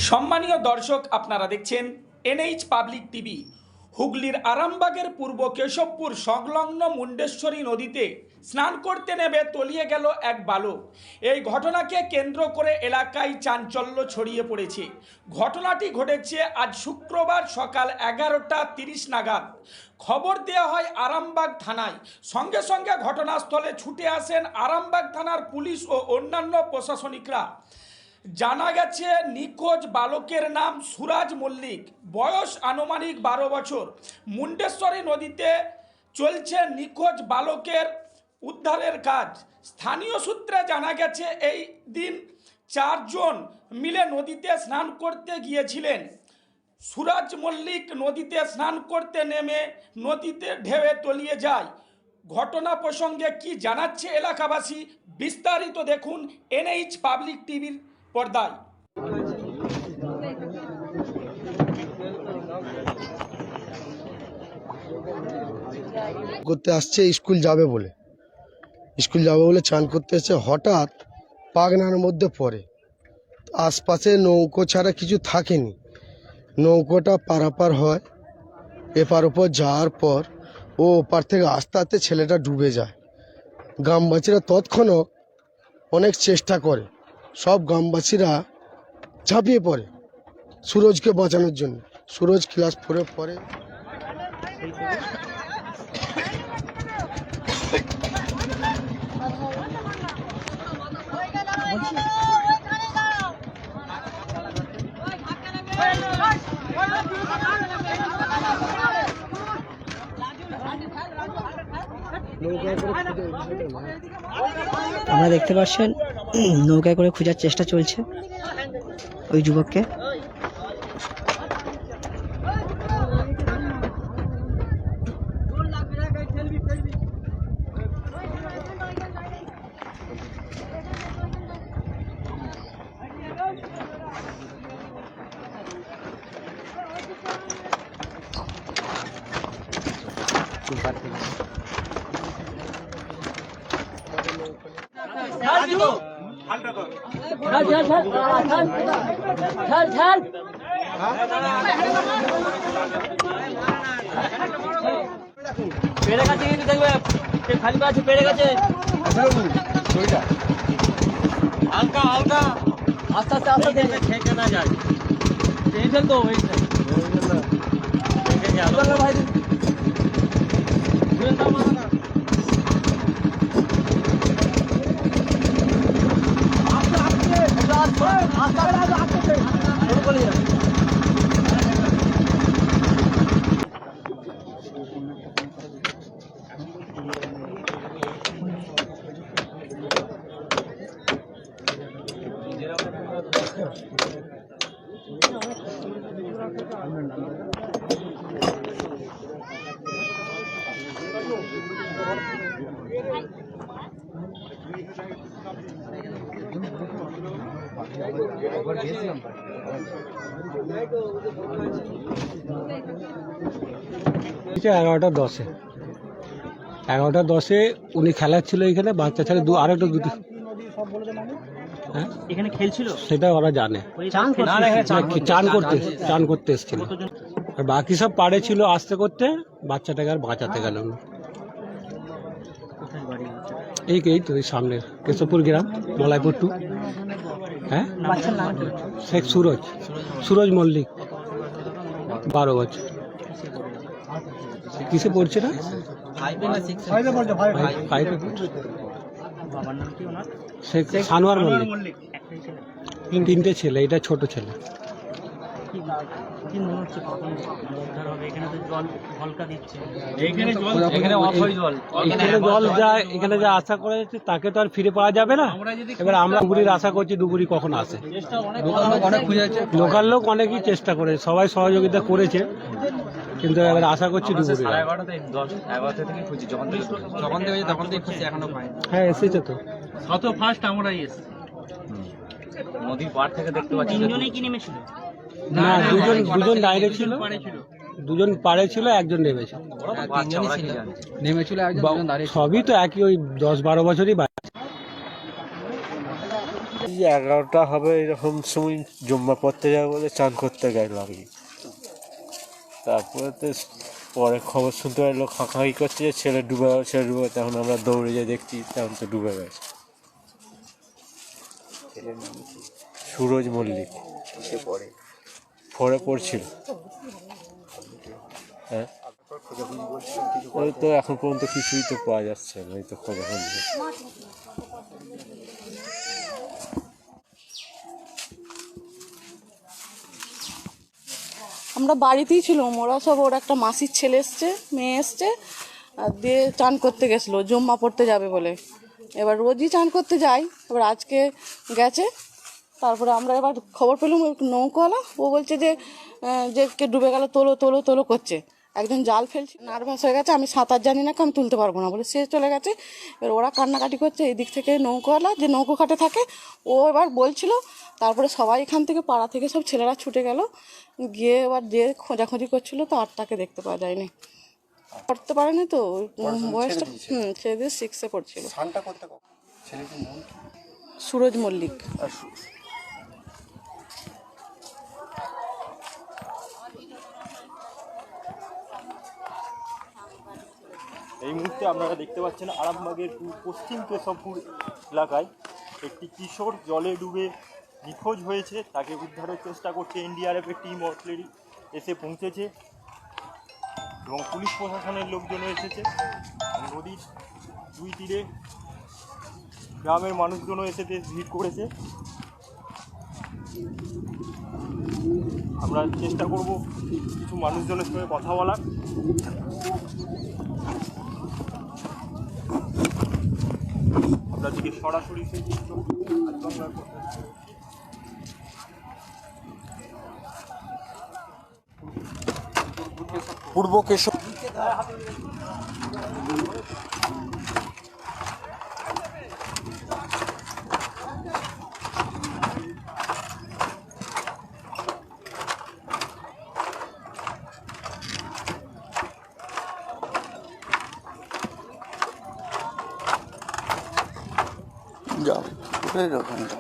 সম্মানীয় দর্শক, আপনারা দেখছেন এনএইচ পাবলিক টিভি। হুগলির আরামবাগের পূর্ব কেশবপুর সংলগ্ন মুন্ডেশ্বরী নদীতে স্নান করতে নেমে তলিয়ে গেল এক বালক। এই ঘটনাকে কেন্দ্র করে এলাকায় চাঞ্চল্য ছড়িয়ে পড়েছে। ঘটনাটি ঘটেছে আজ শুক্রবার সকাল 11:30 নাগাদ। খবর দেওয়া হয় আরামবাগ থানায়। সঙ্গে সঙ্গে ঘটনাস্থলে ছুটে আসেন আরামবাগ থানার পুলিশ ও অন্যান্য প্রশাসনিকরা। জানা গেছে নিখোঁজ বালকের নাম সুরাজ মল্লিক, বয়স আনুমানিক 12 বছর। মুন্ডেশ্বরী নদীতে চলছে নিখোঁজ বালকের উদ্ধারের কাজ। স্থানীয় সূত্রে জানা গেছে এই দিন 4 জন মিলে নদীতে স্নান করতে গিয়েছিলেন। সুরাজ মল্লিক নদীতে স্নান করতে নেমে নদীতে ঢেউয়ে তলিয়ে যায়। ঘটনা প্রসঙ্গে কি জানাচ্ছে এলাকাবাসী, বিস্তারিত দেখুন এনএইচ পাবলিক টিভির পর্দায়। করতে আসছে স্কুল যাবে বলে চান করতে এসে হঠাৎ পাগনার মধ্যে পড়ে। আশপাশে নৌকো ছাড়া কিছু থাকেনি। নৌকোটা পারাপার হয়, এপার ওপর যাওয়ার পর ও ওপার থেকে আস্তে আস্তে ছেলেটা ডুবে যায়। গ্রামবাসীরা তৎক্ষণাৎ অনেক চেষ্টা করে, সব গ্রামবাসীরা ঝাঁপিয়ে পড়ে সুরজকে বাঁচানোর জন্য। সুরজ ক্লাস 4-এ পড়ে। আমরা দেখতে পাচ্ছেন নৌকায় করে খোঁজার চেষ্টা চলছে ওই যুবককে। পেড়ে গেছে কিন্তু দেখবে খালি আছে, পেড়ে গেছে হালকা হালকা আস্তে আস্তে আস্তে দেখবে ঠেকে না যায়। টেনশন তো হয়েছে ভাই। এগারোটা দশে উনি খেলাচ্ছিল এখানে, বাচ্চা ছেলে আরেকটা দুটি এখানে খেলছিল, সেটা ওরা জানে। চান করতে এসেছিল, আর বাকি সব পাড়ে ছিল আসতে করতে, বাচ্চাটাকে আর বাঁচাতে গেল না। এই তো এই সামনের কেশবপুর গ্রাম, মলাইপুর 2। হ্যাঁ, শেখ সুরজ মল্লিক, 12 বছর। কিসে পড়ছে না? 5-এ পড়ছে। শেখ সানোয়ার মল্লিক। 3টে ছেলে, এটা ছোট ছেলে। এখানে যা আশা করা যাচ্ছে তাকে তো আর ফিরে পাওয়া যাবে না। এবার আমরা ডুবুরির আশা করছি, ডুবুরি কখন আসে। লোকাল লোক অনেকই চেষ্টা করে, সবাই সহযোগিতা করেছে, কিন্তু এবার আশা করছি ডুবুরি। হ্যাঁ, এসেছে তো। ফার্স্ট আমরাই এসেছি নদীর পাড় থেকে দেখতে পাচ্ছি। তিনজনেই কি নেমেছিল? না, দুজন বাইরে ছিল, দুজন পাড়ে ছিল, একজন নেমেছিল। সবই তো একই, ওই 10-12 বছরই। 11টা হবে এরকম সময় জম্মা পড়তে যাবে বলে চান করতে গেল আর কি। তারপরে তো পরে খবর শুনতে পারলো খাঁকাই করছে যে ছেলে ডুবে তখন আমরা দৌড়ে যেয়ে দেখছি তখন তো ডুবে গেছে। সুরজ মল্লিক পরে পড়ছিল। হ্যাঁ, ওই তো এখন পর্যন্ত কিছুই তো পাওয়া যাচ্ছে না, এই তো খবর হচ্ছে। আমরা বাড়িতেই ছিলাম, ওরা সব ওর একটা মাসির ছেলে এসছে, মেয়ে এসছে, আর দিয়ে চান করতে গেছিলো জম্মা পড়তে যাবে বলে। এবার রোজই চান করতে যাই, এবার আজকে গেছে। তারপরে আমরা এবার খবর পেলাম নৌকাওয়ালা, ও বলছে যে কে ডুবে গেল, তোলো তোলো তোলো করছে। একজন জাল ফেলছে, নার্ভাস হয়ে গেছে, আমি সাঁতার জানি না, আমি তুলতে পারবো না বলে সে চলে গেছে। এবার ওরা কান্নাকাটি করছে, এই দিক থেকে নৌকাওয়ালা যে নৌকো ঘাটে থাকে ও এবার বলছিল। তারপরে সবাই এখান থেকে পাড়া থেকে সব ছেলেরা ছুটে গেল, গিয়ে এবার যে খোঁজাখুঁজি করছিল তো আর তাকে দেখতে পাওয়া যায়নি। পড়তে পারেনি তো, বয়সটা ছেড়ে দিয়ে 6-এ পড়ছিল। সুরজ মল্লিক। এই মুহূর্তে আপনারা দেখতে পাচ্ছেন আরামবাগের পশ্চিম কেশবপুর এলাকায় একটি কিশোর জলে ডুবে নিখোঁজ হয়েছে। তাকে উদ্ধারের চেষ্টা করছে এনডিআরএফের টিম, আর্টিলারি এসে পৌঁছেছে এবং পুলিশ প্রশাসনের লোকজনও এসেছে। নদীর দুই তীরে গ্রামের মানুষজনও এসে ভিড় করেছে। আমরা চেষ্টা করব কিছু মানুষজনের সঙ্গে কথা বলার। আপনাদেরকে সরাসরি সেই চিত্র পূর্ব কেশব যাও ওখানটা